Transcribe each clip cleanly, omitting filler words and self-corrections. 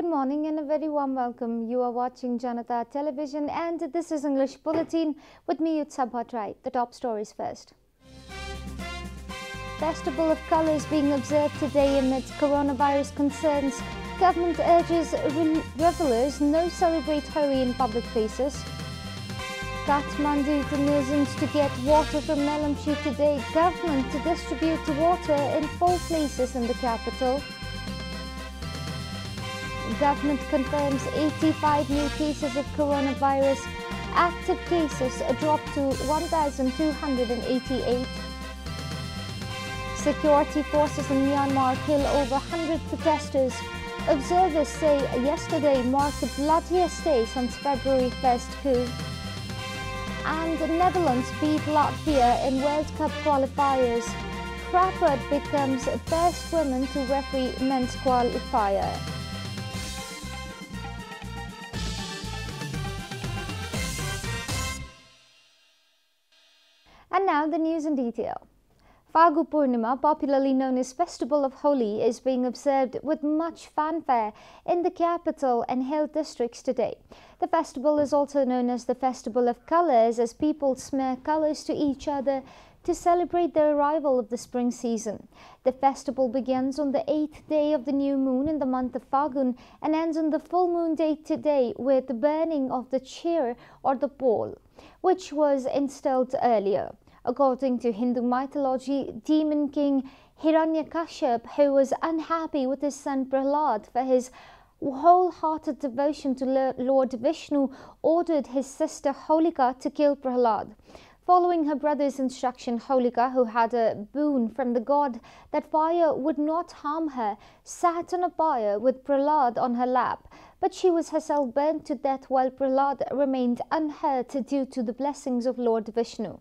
morning and a very warm welcome. You are watching Janata Television and this is English Bulletin with me, Chaitra. The top stories first. Festival of Colours being observed today amidst coronavirus concerns. Government urges revellers no celebrate Holi in public places. Kathmandu denizens to get water from Melamchi today. Government to distribute water in 4 places in the capital. Government confirms 85 new cases of coronavirus. Active cases dropped to 1,288. Security forces in Myanmar kill over 100 protesters. Observers say yesterday marked the bloodiest day since February 1st coup. And the Netherlands beat Latvia in World Cup qualifiers. Crawford becomes first woman to referee men's qualifier. And now the news in detail. Phagu Purnima, popularly known as Festival of Holi, is being observed with much fanfare in the capital and hill districts today. The festival is also known as the Festival of Colours, as people smear colours to each other to celebrate the arrival of the spring season. The festival begins on the 8th day of the new moon in the month of Phagun and ends on the full moon day today with the burning of the chair or the pole, which was installed earlier. According to Hindu mythology, demon king Hiranyakashipu, who was unhappy with his son Prahlad for his wholehearted devotion to Lord Vishnu, ordered his sister Holika to kill Prahlad. Following her brother's instruction, Holika, who had a boon from the god that fire would not harm her, sat on a pyre with Prahlad on her lap, but she was herself burnt to death while Prahlad remained unhurt due to the blessings of Lord Vishnu.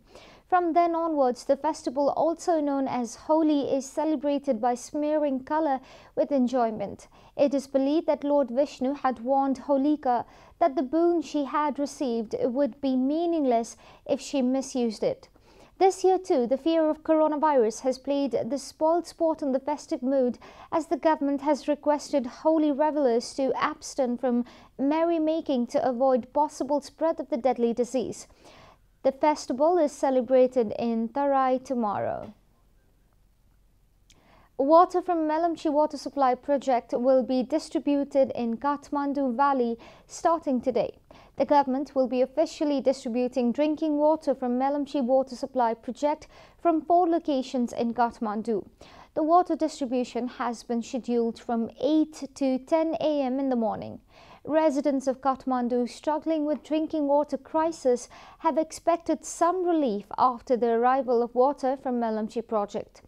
From then onwards, the festival, also known as Holi, is celebrated by smearing colour with enjoyment. It is believed that Lord Vishnu had warned Holika that the boon she had received would be meaningless if she misused it. This year too, the fear of coronavirus has played the spoiled sport in the festive mood, as the government has requested Holi revellers to abstain from merrymaking to avoid possible spread of the deadly disease. The festival is celebrated in Tarai tomorrow. Water from Melamchi water supply project will be distributed in Kathmandu Valley starting today. The government will be officially distributing drinking water from Melamchi water supply project from 4 locations in Kathmandu. The water distribution has been scheduled from 8 to 10 a.m. in the morning. Residents of Kathmandu struggling with drinking water crisis have expected some relief after the arrival of water from Melamchi project.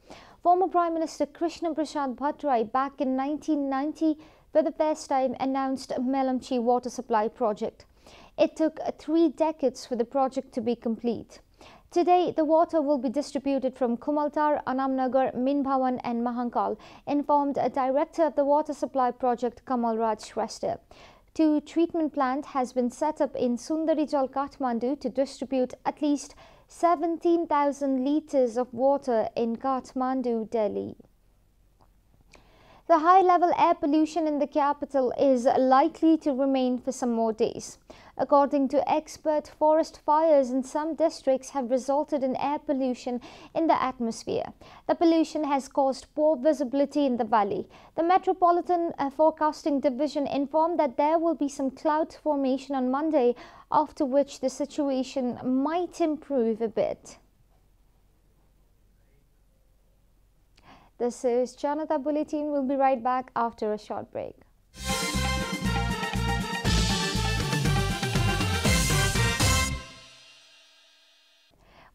Former Prime Minister Krishna Prasad Bhattarai back in 1990 for the first time announced Melamchi water supply project. It took 3 decades for the project to be complete. Today, the water will be distributed from Kumaltar, Anamnagar, Minbhawan and Mahankal, informed a director of the water supply project Kamal Raj Shrestha. 2 treatment plant has been set up in Sundarijal, Kathmandu to distribute at least 17,000 litres of water in Kathmandu, Delhi. The high-level air pollution in the capital is likely to remain for some more days. According to experts, forest fires in some districts have resulted in air pollution in the atmosphere. The pollution has caused poor visibility in the valley. The Metropolitan Forecasting Division informed that there will be some cloud formation on Monday, after which the situation might improve a bit. This is Janata Bulletin. We'll be right back after a short break.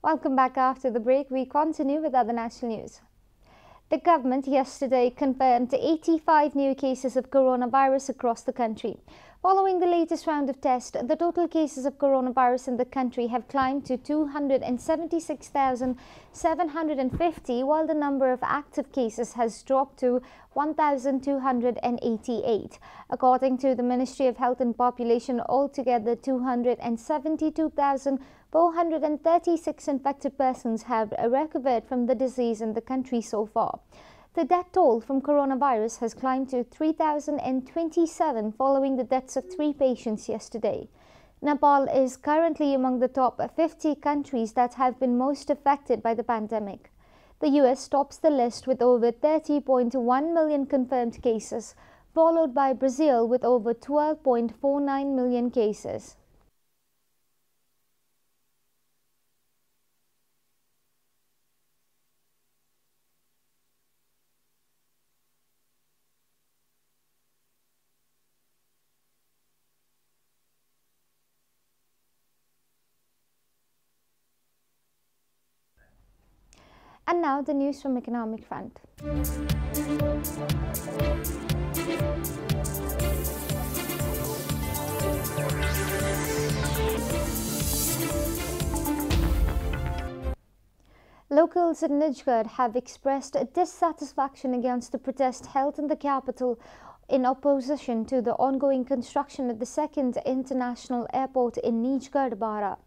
Welcome back after the break. We continue with other national news. The government yesterday confirmed 85 new cases of coronavirus across the country. Following the latest round of tests, the total cases of coronavirus in the country have climbed to 276,750, while the number of active cases has dropped to 1,288. According to the Ministry of Health and Population, altogether 272,436 infected persons have recovered from the disease in the country so far. The death toll from coronavirus has climbed to 3,027 following the deaths of 3 patients yesterday. Nepal is currently among the top 50 countries that have been most affected by the pandemic. The US tops the list with over 30.1 million confirmed cases, followed by Brazil with over 12.49 million cases. And now the news from economic front. Locals in Nijgarh have expressed dissatisfaction against the protest held in the capital in opposition to the ongoing construction of the second international airport in Nijgarh, Bara.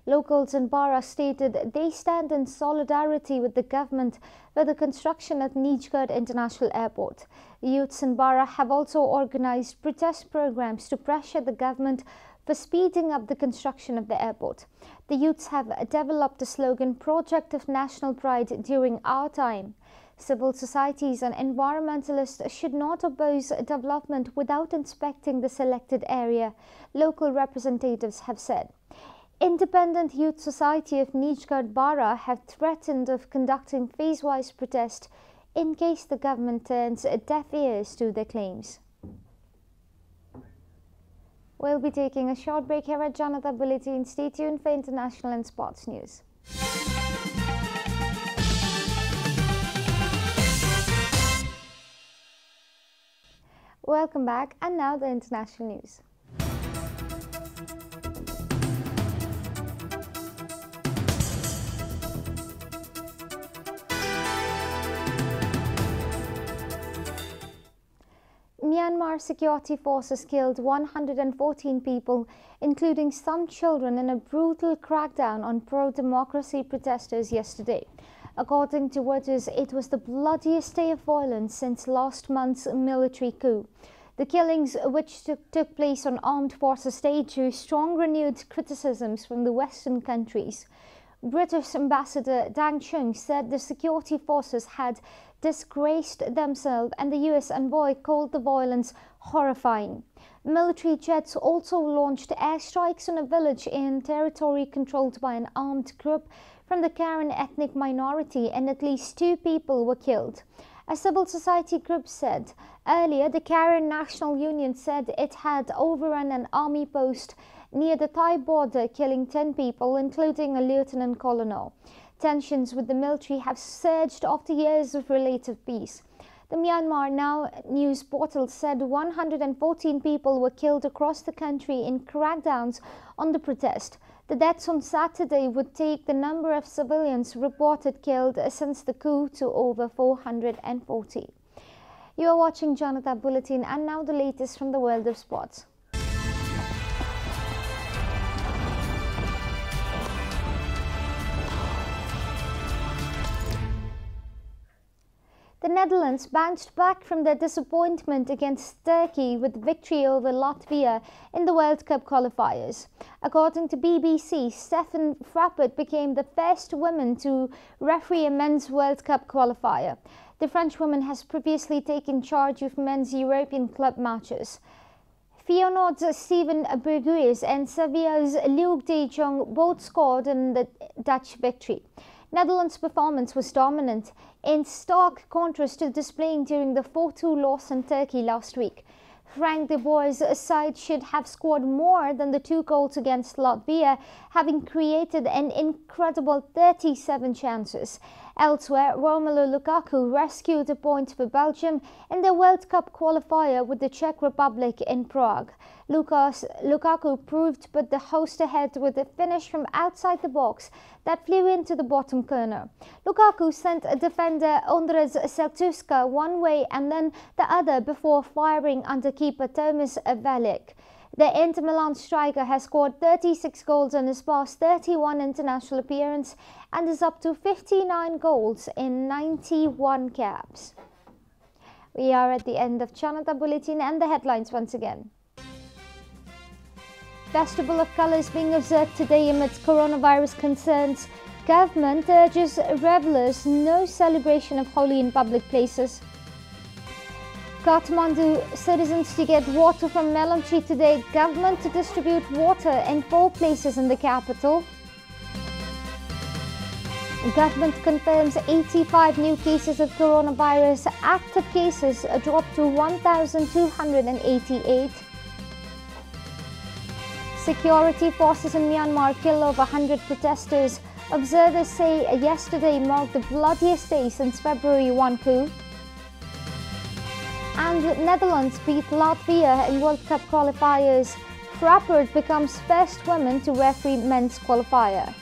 Locals in Bara stated they stand in solidarity with the government for the construction at Nijgarh International Airport. Youths in Bara have also organized protest programs to pressure the government for speeding up the construction of the airport. The youths have developed the slogan "Project of National Pride during our time." Civil societies and environmentalists should not oppose development without inspecting the selected area, local representatives have said. Independent Youth Society of Nijgarh Bara have threatened of conducting phase-wise protest in case the government turns deaf ears to their claims. We'll be taking a short break here at Janata Bulletin. Stay tuned for international and sports news. Welcome back, and now the international news. Myanmar security forces killed 114 people, including some children, in a brutal crackdown on pro-democracy protesters yesterday. According to Reuters, it was the bloodiest day of violence since last month's military coup. The killings, which took place on armed forces day, drew strong renewed criticisms from the Western countries. British Ambassador Dang Chung said the security forces had disgraced themselves, and the US envoy called the violence horrifying. Military jets also launched airstrikes on a village in territory controlled by an armed group from the Karen ethnic minority, and at least 2 people were killed. A civil society group said earlier the Karen National Union said it had overrun an army post near the Thai border, killing 10 people, including a lieutenant colonel. Tensions with the military have surged after years of relative peace. The Myanmar Now news portal said 114 people were killed across the country in crackdowns on the protest. The deaths on Saturday would take the number of civilians reported killed since the coup to over 440. You are watching Janata Bulletin, and now the latest from the world of sports. The Netherlands bounced back from their disappointment against Turkey with victory over Latvia in the World Cup qualifiers. According to BBC, Stefan Frappert became the first woman to referee a men's World Cup qualifier. The French woman has previously taken charge of men's European club matches. Feyenoord's Steven Berghuis and Sevilla's Luc de Jong both scored in the Dutch victory. Netherlands' performance was dominant, in stark contrast to displaying during the 4-2 loss in Turkey last week. Frank de Boer's side should have scored more than the 2 goals against Latvia, having created an incredible 37 chances. Elsewhere, Romelu Lukaku rescued a point for Belgium in the World Cup qualifier with the Czech Republic in Prague. Lukaku proved put the host ahead with a finish from outside the box that flew into the bottom corner. Lukaku sent defender Ondrej Seltuska one way and then the other before firing under keeper Tomas Velik. The Inter Milan striker has scored 36 goals in his past 31 international appearances and is up to 59 goals in 91 caps. We are at the end of Janata Bulletin and the headlines once again. Festival of Colours being observed today amidst coronavirus concerns. Government urges revellers no celebration of Holi in public places. Kathmandu citizens to get water from Melon Tree today. Government to distribute water in 4 places in the capital. Government confirms 85 new cases of coronavirus. Active cases dropped to 1,288. Security forces in Myanmar kill over 100 protesters. Observers say yesterday marked the bloodiest day since February 1 coup. And Netherlands beat Latvia in World Cup qualifiers. Frappert becomes first woman to referee men's qualifier.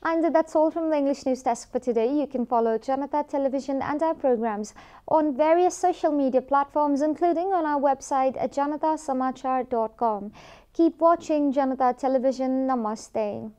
And that's all from the English News Desk for today. You can follow Janata Television and our programs on various social media platforms, including on our website at janatasamachar.com. Keep watching Janata Television. Namaste.